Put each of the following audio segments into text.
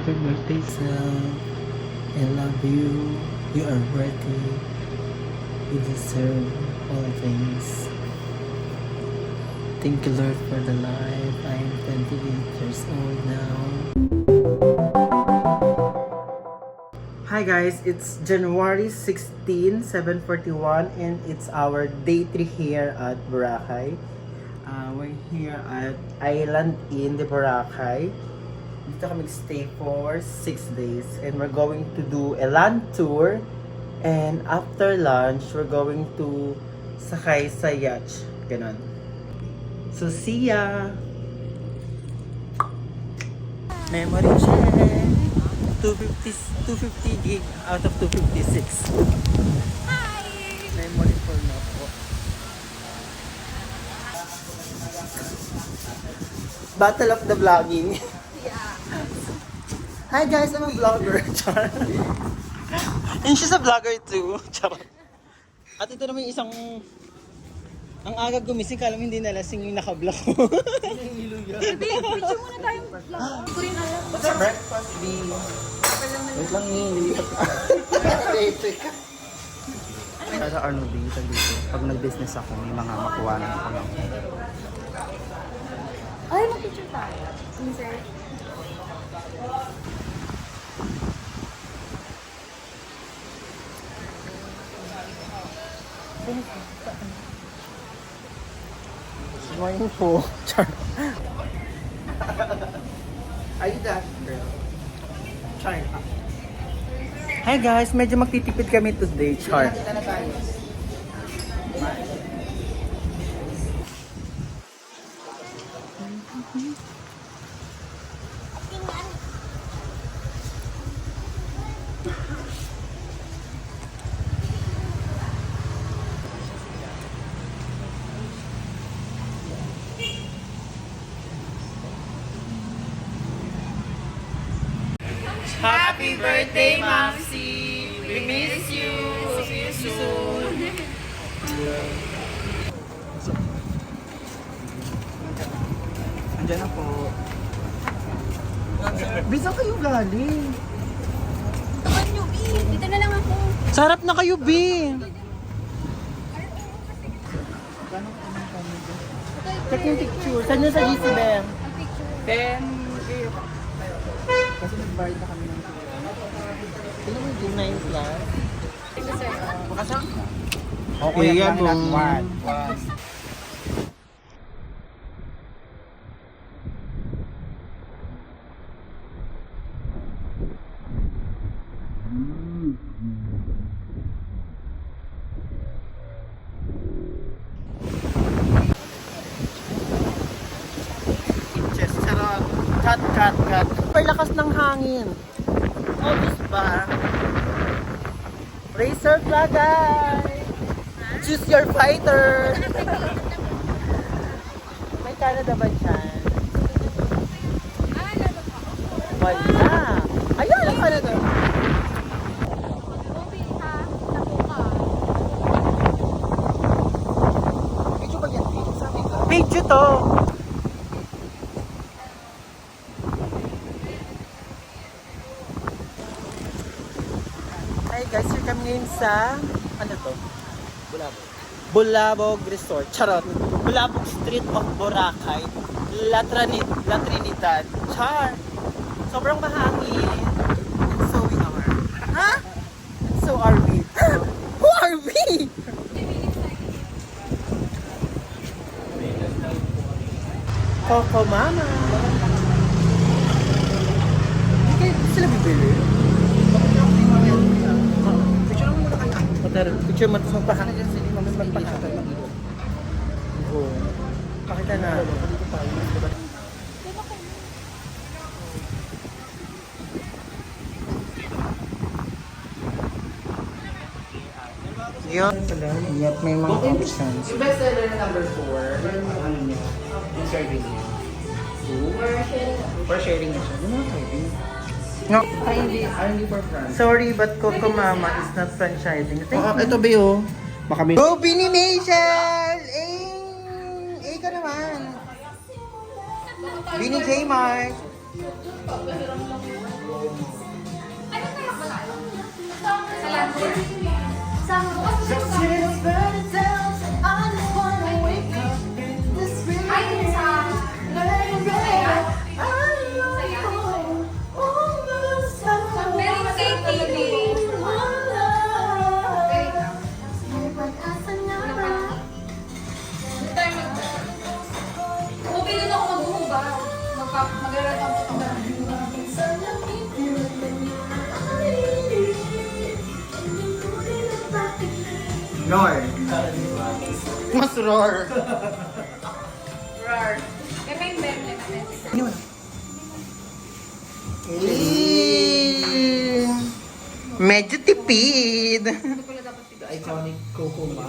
Happy birthday, Sal. I love you. You are worthy. You deserve all things. Thank you, Lord, for the life. I am 28 years old now. Hi guys, it's January 16, 7:41, and it's our day 3 here at Boracay. We're here at Island Inn de Boracay. Dito kami stay for 6 days, and we're going to do a land tour, and after lunch we're going to sakay sa yacht. Ganon. So see ya! Memory check! 250 gig out of 256. Hi! Memory full na po. Battle of the vlogging. Yeah. Hi guys, I'm a vlogger. Char. And she's a vlogger too. Char. At ito naman yung isang... Ang aga gumising, kala mo hindi nalasing yung naka-vlog ko. Picture muna tayong vlog. Hindi ko rin alam. What's our breakfast, B? Wait lang ni. Sa Arnold dito, pag nag-business ako, may mga makuha na ako lang. Ay, mag-picture tayo. Sir. Morning po. Char. Are you that girl? Char. Hi guys, medyo magtitipid kami today. Char. Happy birthday, Mamsi! We miss you! See you soon! Andiyan na po. Bisa kayo galing? Tapan nyo, B. Dito na lang ako. Sarap na kayo, B! Check yung picture. Saan nyo sa GC, Ben? Ang picture. 10K. Kasi nag-bayad na kami ng Kailan mo yung 9 plus? Ito, sir. Okay, yan po. Inches. Charot. Cut. Super lakas ng hangin. Obvious ba? Racer Flagay! Choose your fighter! May Canada ba dyan? Ah, lalo pa. Wala! Ayun ang Canada! Bobby, ha? Tapo ka. Video ba yan? Sabi ka? Video to! Hi guys, we're kami ngayon sa... Ano to? Bulabog Resort. Charot! Bulabog Street of Boracay. La Trinidad. Char! Sobrang mahangin. And so we are. Ha? And so are we. Who are we? Coco Mama. Hindi sila bibili. Picture mo ito magpahaka. Oo. Pakita na. Yun. Yep, may mga options. Yung best seller na number 4. Ano niya? Yung serving niya. For sharing na siya. Ano nga kayo? No. Hindi for France. Sorry, but Coco Mama is not franchising. Thank you. Ito ba yun? Baka may... Go, Bini Nation! Ka naman. Bini J Mart. Roar. Mas roar. Rar. Eh, may meme natin. Medyo tipid. Ito pala dapat ito. Iconic Kokoma.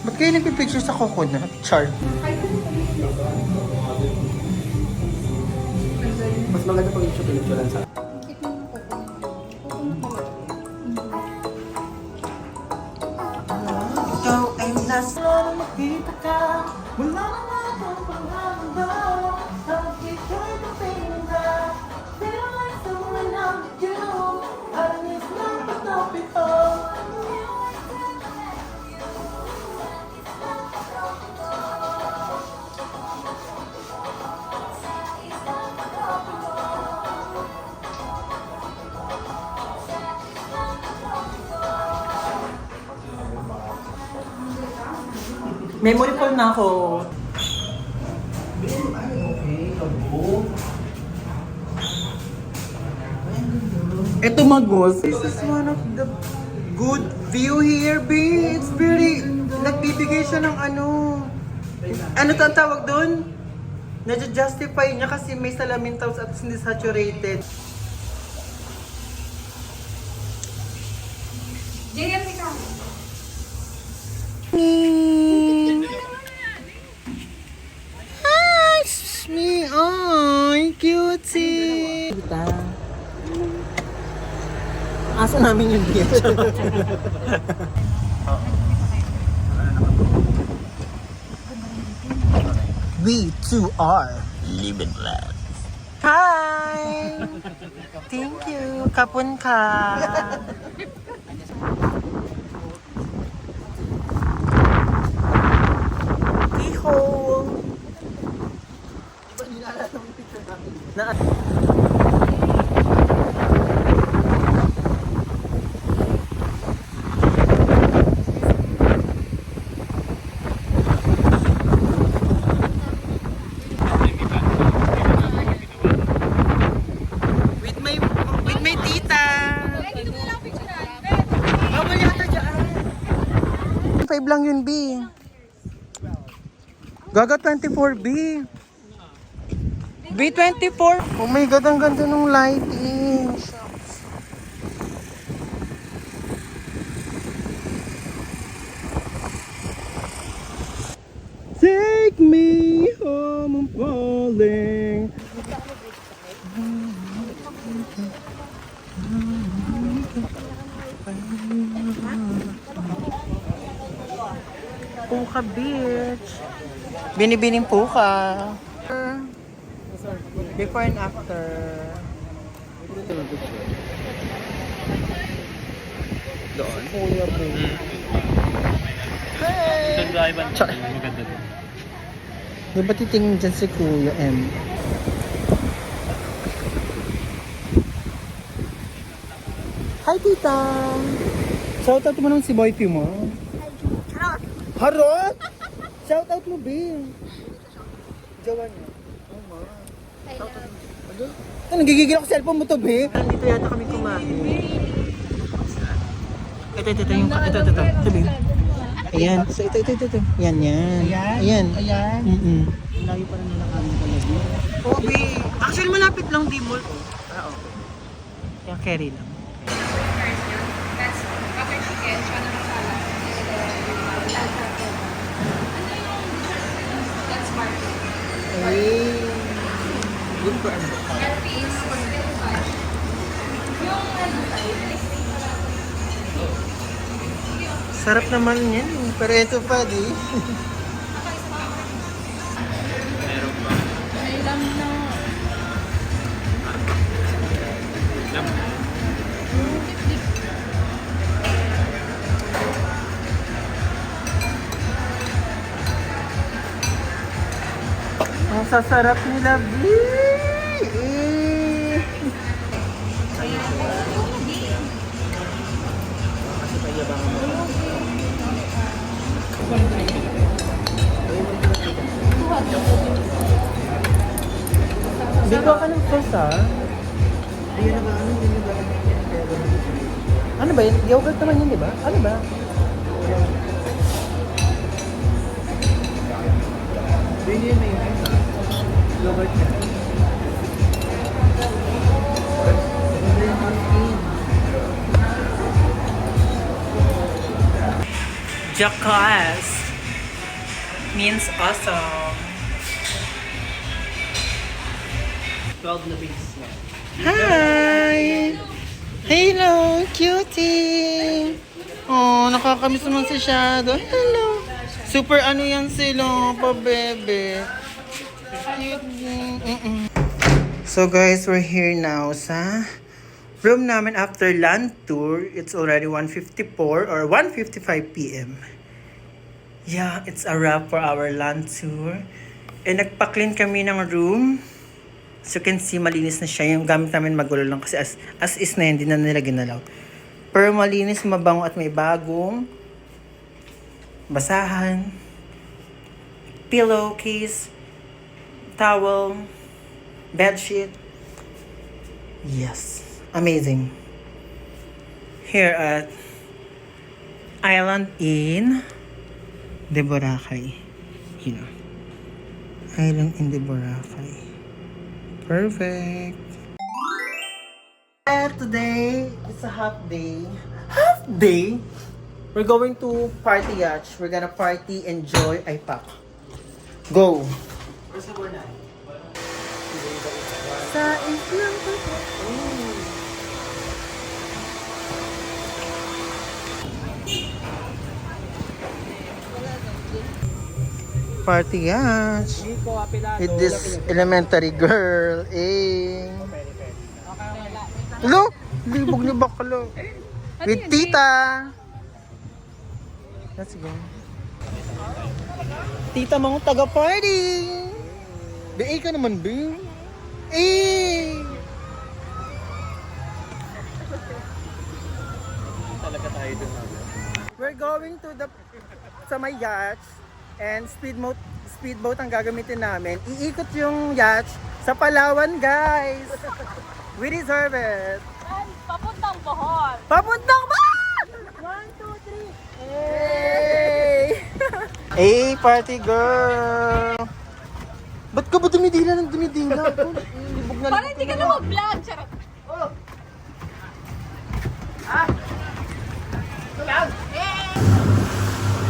Ba't kayo nagpipicture sa coconut? Chart. Mas maganda pag i-picture lang sa... Ikaw ay nasa nakita ka. Wala na akong pangamba. Bakit kayo kapinda? Pero I still love you. I need not to stop it all. Memory full na ako. Ito magos. This is one of the good view here, babe. It's very, nagbibigay siya ng ano to ang tawag doon? Nadja-justify niya kasi may salamin tapos at hindi saturated. JM, ikaw. Hi, me. Ay, cutie. Asa namin yung beach? We too are limitless. Hi! Thank you. Kapun ka. Iho. Na with my tita. Dito mo na lang picture na. Bawal yata dyan. 5 lang yun, B. Gaga 24B. B24. Oh my God, ang ganda ng lighting. Take me home, I'm falling. Puka Beach. Binibining Puka. Before and after. Doon? Hey! Char. Maganda doon. Di ba titingin dyan si Kuya M? Hi, tita! Shoutout mo naman si Boy P mo. Harot! Harot? Shoutout mo, B. Jawa niya. Ano, nagigigil ako sa cellphone mo to, B. Nandito yata kami kumain. Ito, ito, B. Ayan. So, ito. Yan. Ayan. Layo pa rin nila kami talaga. Oh, B. Actually, malapit lang, D-Mall. Ah, okay. Kaya carry lang. That's butter chicken, siya na masala. That's market. Ay. Good for ano. That piece, still fudge. Yung Sarap naman yan. Pero ito pa, di. Ay lang na. sasarap nila, B! Eh. Bigwa ka ng sauce, ah. Ano ba yun? Yogurt naman yun, di ba? Ano ba? Yogurt na. Jackass means awesome. 12 na base na. Hi! Hello, cutie! Oh, nakakamiss naman si Shadow. Hello! Super ano yan sila, pa-bebe. So guys, we're here now sa room namin after land tour. It's already 1:54 or 1:55 p.m. Yeah, it's a wrap for our land tour. And nagpa-clean kami ng room. So you can see, malinis na siya. Yung gamit namin magulo lang kasi as is na yun, hindi na nila ginalaw. Pero malinis, mabango at may bagong basahan, pillowcase, towel, bedsheet. Yes, amazing. Here at Island Inn de Boracay. You know, Island Inn de Boracay. Perfect. And today, it's a half day. Half day? We're going to party yacht. We're gonna party, enjoy, pack. Go! Sa islang party yacht. With this elementary girl, eh. Hello? Libog ni Bakalo. With tita. Let's go. Tita mo taga-party. Be, ka naman, be. Eh. Talaga tayo dun. We're going to the sa may yacht and speedboat ang gagamitin namin. Iikot yung yacht sa Palawan, guys. We deserve it. Ay, papuntang Bohol. Papuntang Bohol! 1, 2, 3. Hey! Hey, party girl! Ba't ka ba dumidila ng dumidila? Libog na Parang hindi ka na mag-vlog. Charot.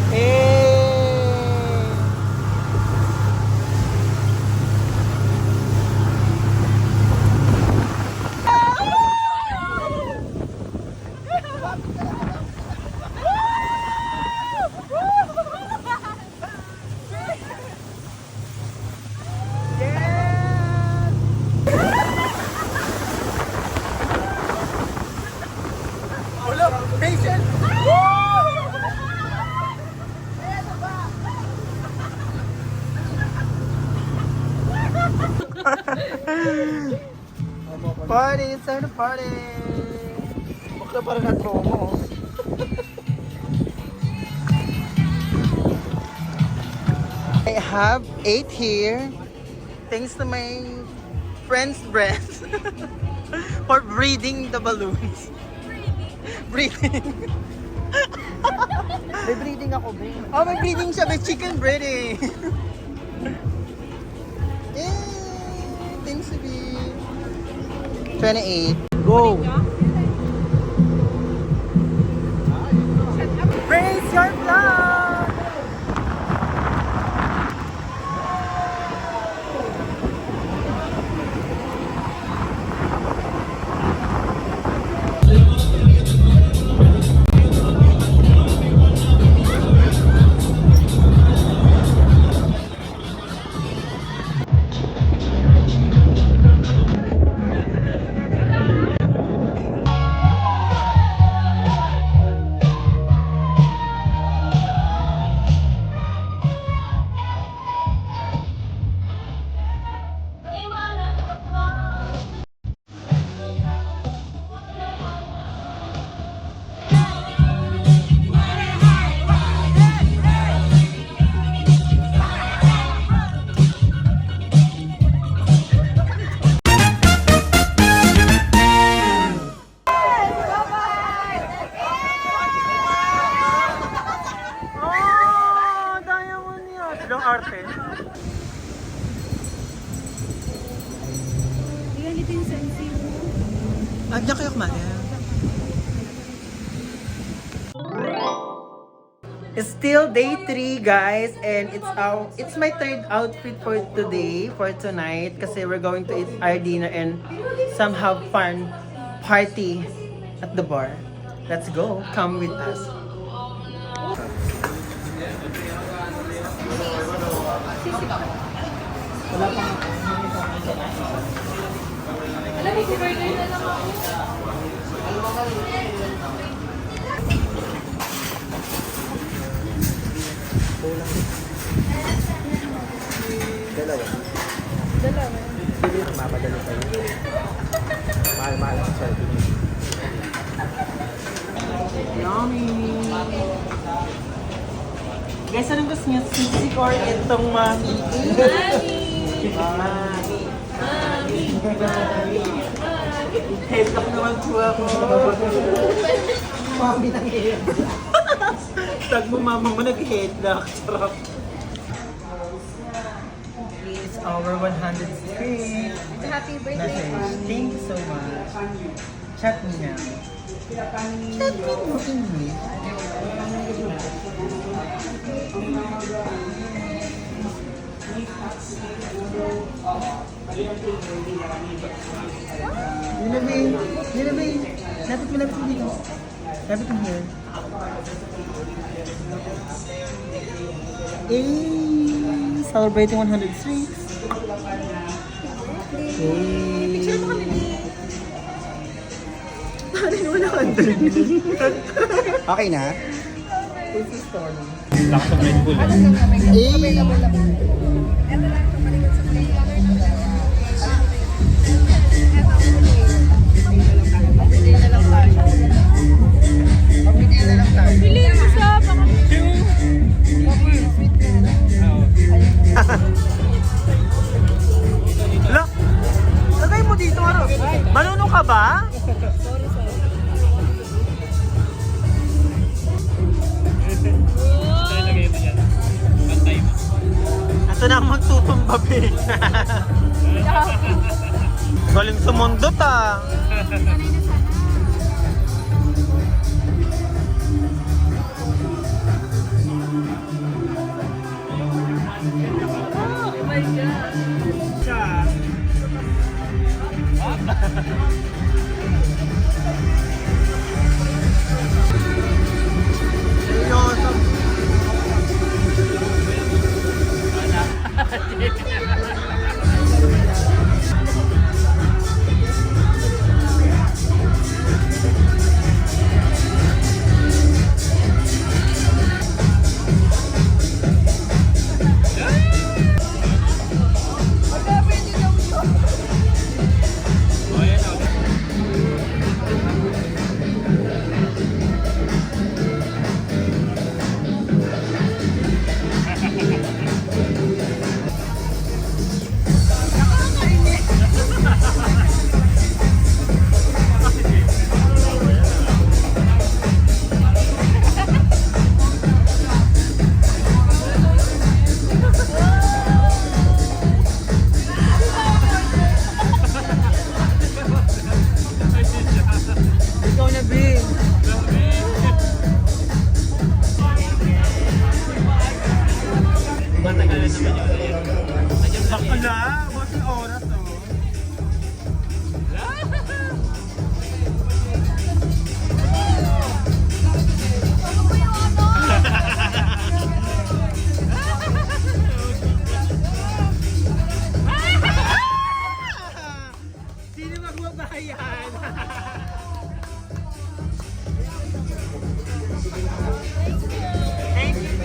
Hey! Patient! Party! It's time to party! Bakla parang na-promo. I have 8 here. Thanks to my friend's breath for breathing the balloons. Breathing. May breathing ako, babe. Oh, may breathing siya. May chicken breathing. Yay! Thanks, to be 28. Go! Raise your flag! arte. Yan ito yung sensi mo. Diyan kayo kumain. It's still day 3, guys, and it's my third outfit for today, for tonight, kasi we're going to eat our dinner and some have fun party at the bar. Let's go. Come with us. Wala pang Alam mo, burger na lang ako. Dalawa. Dalawa. Sige, mapadalo kayo. Mahal-mahal ang service. yummy! Guys, anong gusto niyo? Sisig or itong mami? Mami! Headlock naman po ako. Mami ng headlock. Tag mo mama mo nag-headlock. Sarap. It's our 100th street. Happy birthday. Thank you so much. Chat me now. Chat me mo English. Nilabay. Lapit mo dito. Lapit mo here. Celebrating 100 streets. Picture mo kami ni... Okay na? What's the story? Available lang. Ito lang ito, malikot sa play. Pili na lang tayo. Pili mo siya, baka Look! Lagay mo dito, ano? Marunong ka ba? Ito na ang magtutumbabi. Galing sumundot ah. oh my God. Seryoso. Ikaw na, Bing. Matagalan naman yun. Bakla! Bakit oras oh? Sino magbabayan? Thank you,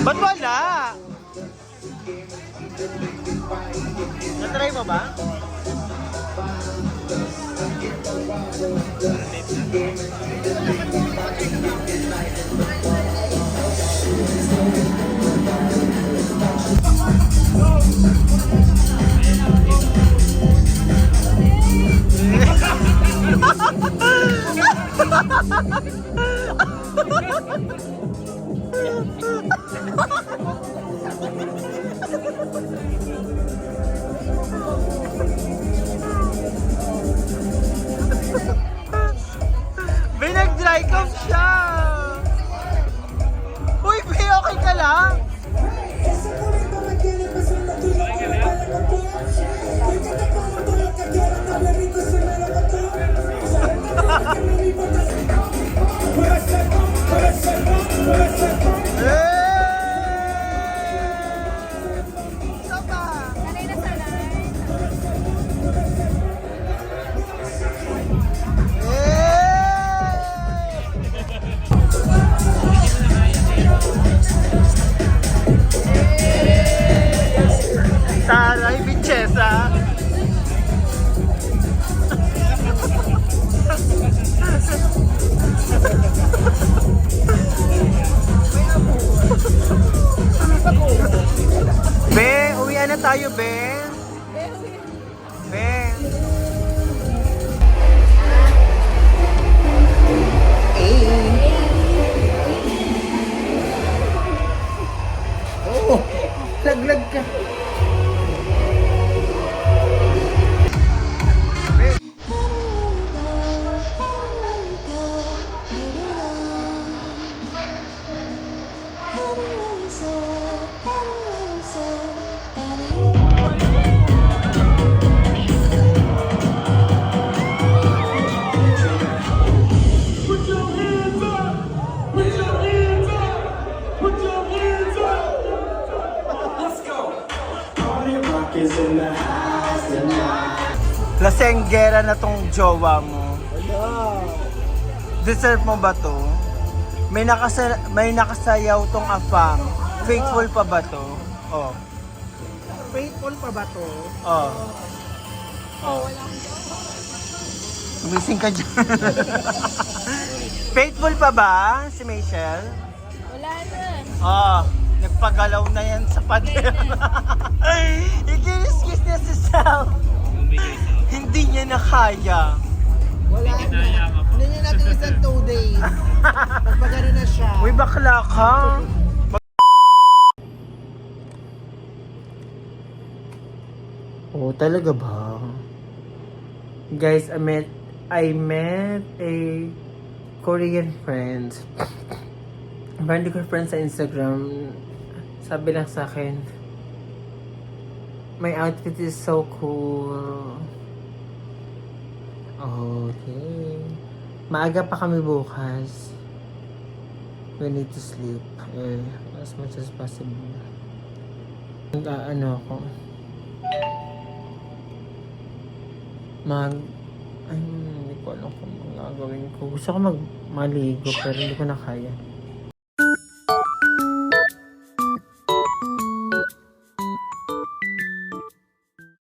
Ba't wala? Natry Try mo ba? Binag-dry cough siya! Uy, Be, okay ka lang? Sanay na sanay. Taray, Bichesa! Be, uwian na tayo, Be. Be. Oh, laglag ka. Lasenggera na tong jowa mo. Deserve mo ba to? May nakasayaw tong afam. Faithful pa ba to? Oh. Faithful pa ba to? Oh. Oh, wala akong Gumising ka dyan. Faithful pa ba si Michelle? Wala na. Oh, nagpagalaw na yan sa pader. Ikinis-kiss niya si Sal. Hindi niya na kaya. Wala na. Hindi niya natin isang 2 days. Pagpagano na siya. Uy, bakla ka. Oh, talaga ba? Guys, I met a Korean friend. Hindi ko friend sa Instagram. Sabi lang sa akin, my outfit is so cool. Okay. Maaga pa kami bukas. We need to sleep as much as possible. Ano ako? Ay, hindi ko alam kung gagawin ko. Gusto ko maligo pero hindi ko na kaya.